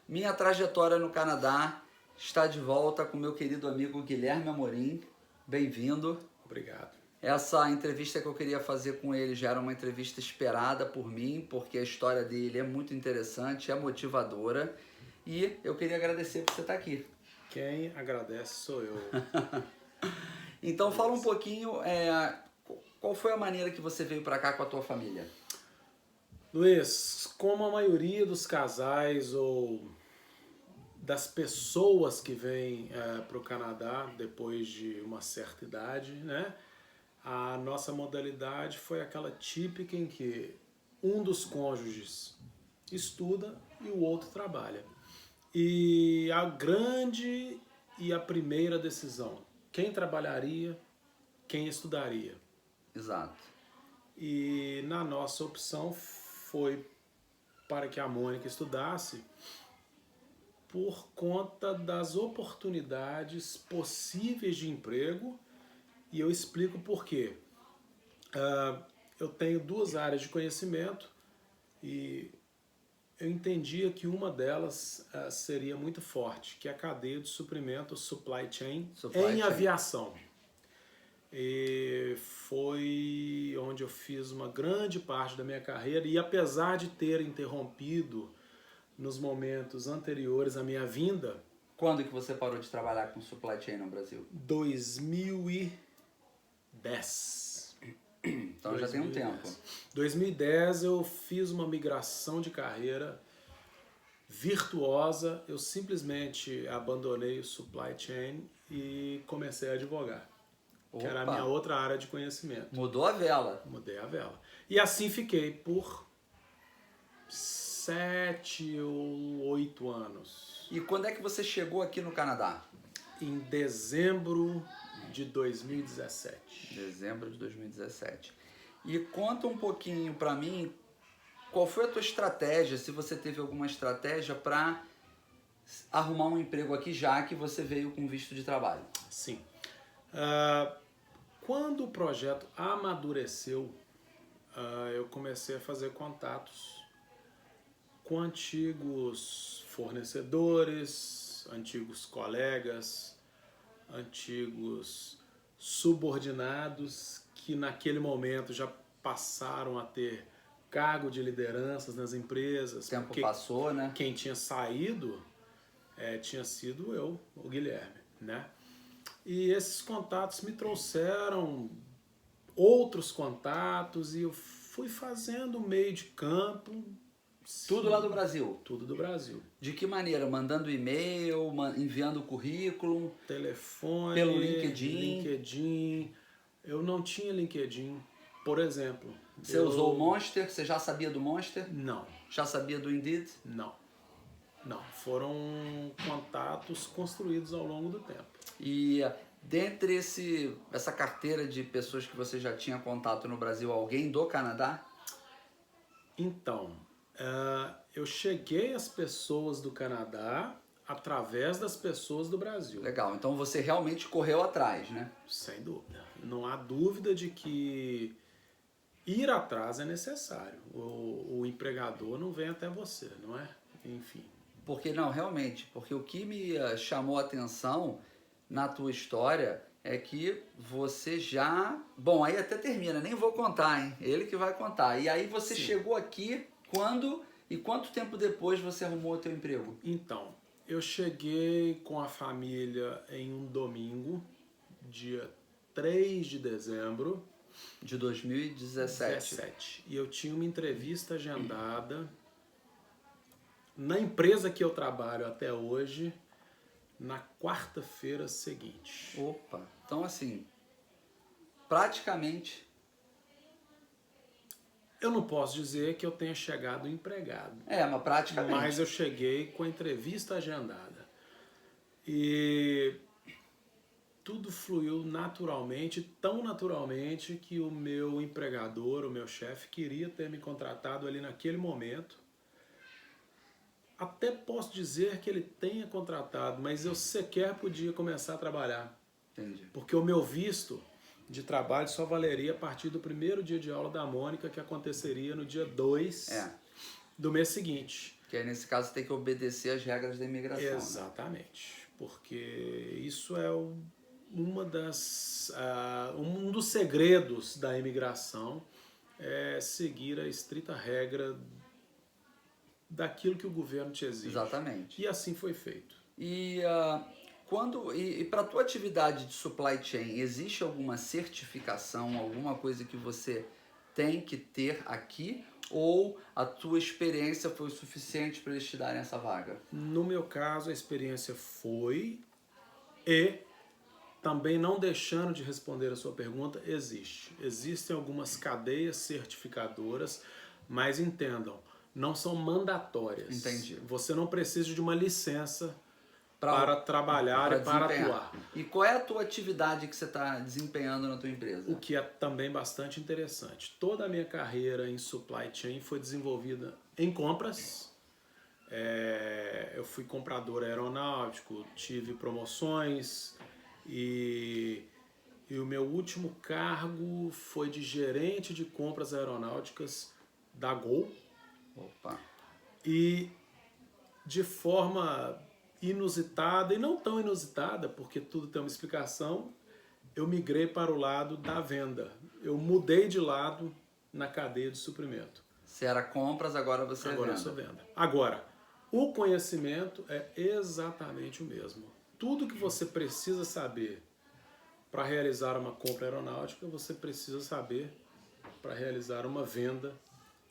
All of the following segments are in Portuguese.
Minha trajetória no Canadá está de volta com meu querido amigo Guilherme Amorim. Bem-vindo. Obrigado. Essa entrevista que eu queria fazer com ele já era uma entrevista esperada por mim, porque a história dele é muito interessante, é motivadora. E eu queria agradecer por você estar aqui. Quem agradece sou eu. Então fala um pouquinho, qual foi a maneira que você veio para cá com a tua família? Luiz, como a maioria dos casais ou das pessoas que vêm para o Canadá depois de uma certa idade, né? A nossa modalidade foi aquela típica em que um dos cônjuges estuda e o outro trabalha. E a grande e a primeira decisão, quem trabalharia, quem estudaria. Exato. E na nossa opção foi para que a Mônica estudasse por conta das oportunidades possíveis de emprego, e eu explico por quê. Eu tenho duas áreas de conhecimento e eu entendia que uma delas seria muito forte, que é a cadeia de suprimento, supply chain, em aviação. E foi onde eu fiz uma grande parte da minha carreira, e apesar de ter interrompido nos momentos anteriores à minha vinda... Quando que você parou de trabalhar com supply chain no Brasil? 2010. Então 2010. Já tem um tempo. 2010 eu fiz uma migração de carreira virtuosa, eu simplesmente abandonei o supply chain e comecei a advogar. Opa. Que era a minha outra área de conhecimento. Mudou a vela. Mudei a vela. E assim fiquei por 7 ou 8 anos. E quando é que você chegou aqui no Canadá? Em dezembro de 2017. Dezembro de 2017. E conta um pouquinho pra mim, qual foi a tua estratégia, se você teve alguma estratégia para arrumar um emprego aqui já que você veio com visto de trabalho? Sim. Quando o projeto amadureceu, eu comecei a fazer contatos com antigos fornecedores, antigos colegas, antigos subordinados que naquele momento já passaram a ter cargo de lideranças nas empresas. O tempo passou, né? Quem tinha saído tinha sido eu, o Guilherme, né? E esses contatos me trouxeram outros contatos e eu fui fazendo meio de campo. Tudo lá do Brasil? Tudo do Brasil. De que maneira? Mandando e-mail, enviando currículo? Telefone. Pelo LinkedIn? LinkedIn. Eu não tinha LinkedIn, por exemplo. Você usou o Monster? Você já sabia do Monster? Não. Já sabia do Indeed? Não. Não. Foram contatos construídos ao longo do tempo. E dentre essa carteira de pessoas que você já tinha contato no Brasil, alguém do Canadá? Então, eu cheguei às pessoas do Canadá através das pessoas do Brasil. Legal, então você realmente correu atrás, né? Sem dúvida. Não há dúvida de que ir atrás é necessário. O empregador não vem até você, não é? Enfim. Porque não, realmente, porque o que me chamou a atenção na tua história é que você já... Bom, aí até termina, nem vou contar, hein? Ele que vai contar. E aí você Sim. chegou aqui quando e quanto tempo depois você arrumou o teu emprego? Então, eu cheguei com a família em um domingo, dia 3 de dezembro de 2017. E eu tinha uma entrevista agendada na empresa que eu trabalho até hoje, na quarta-feira seguinte. Opa, então assim, praticamente... Eu não posso dizer que eu tenha chegado empregado. Mas praticamente. Mas eu cheguei com a entrevista agendada. E tudo fluiu naturalmente, tão naturalmente que o meu empregador, o meu chefe, queria ter me contratado ali naquele momento. Até posso dizer que ele tenha contratado, mas eu sequer podia começar a trabalhar. Entendi. Porque o meu visto de trabalho só valeria a partir do primeiro dia de aula da Mônica, que aconteceria no dia 2 do mês seguinte. Que aí, nesse caso, tem que obedecer às regras da imigração. Né? Exatamente, porque isso é um dos segredos da imigração, é seguir a estrita regra daquilo que o governo te exige. Exatamente. E assim foi feito. E para a tua atividade de supply chain, existe alguma certificação, alguma coisa que você tem que ter aqui? Ou a tua experiência foi o suficiente para eles te darem essa vaga? No meu caso, a experiência foi, e também não deixando de responder a sua pergunta, existem algumas cadeias certificadoras, mas entendam, não são mandatórias. Entendi. Você não precisa de uma licença para trabalhar e para atuar. E qual é a tua atividade que você está desempenhando na tua empresa? O que é também bastante interessante. Toda a minha carreira em supply chain foi desenvolvida em compras. Eu fui comprador aeronáutico, tive promoções e o meu último cargo foi de gerente de compras aeronáuticas da Gol. Opa! E de forma inusitada, e não tão inusitada, porque tudo tem uma explicação, eu migrei para o lado da venda. Eu mudei de lado na cadeia de suprimento. Você era compras, agora você é venda. Agora eu sou venda. Agora, o conhecimento é exatamente o mesmo. Tudo que você precisa saber para realizar uma compra aeronáutica, você precisa saber para realizar uma venda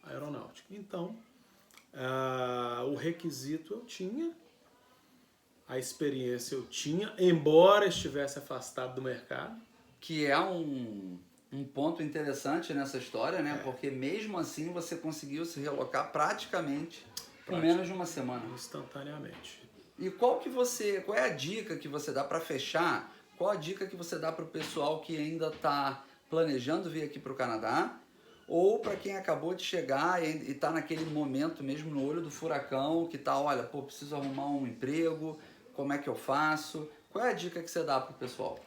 aeronáutica. Então, o requisito eu tinha, a experiência eu tinha, embora estivesse afastado do mercado. Que é um ponto interessante nessa história, né? Porque mesmo assim você conseguiu se relocar praticamente em menos de uma semana. Instantaneamente. E qual é a dica que você dá para fechar? Qual a dica que você dá para o pessoal que ainda está planejando vir aqui para o Canadá? Ou para quem acabou de chegar e está naquele momento mesmo no olho do furacão, que está, olha, preciso arrumar um emprego, como é que eu faço? Qual é a dica que você dá para o pessoal?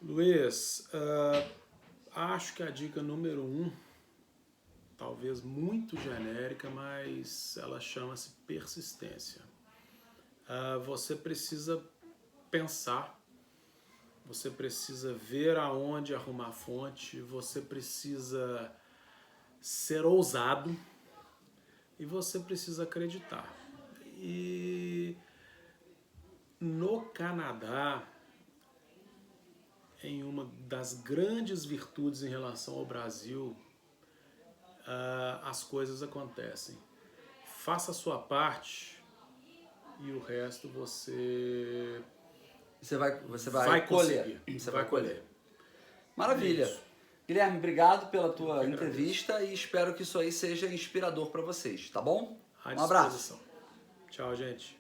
Luiz, acho que a dica número 1, talvez muito genérica, mas ela chama-se persistência. Você precisa pensar, você precisa ver aonde arrumar a fonte, você precisa ser ousado e você precisa acreditar. E no Canadá, em uma das grandes virtudes em relação ao Brasil, as coisas acontecem. Faça a sua parte e o resto você vai colher. conseguir. Você vai colher. Maravilha. Isso. Guilherme, obrigado pela tua entrevista e espero que isso aí seja inspirador para vocês, tá bom? Um abraço. Tchau, gente.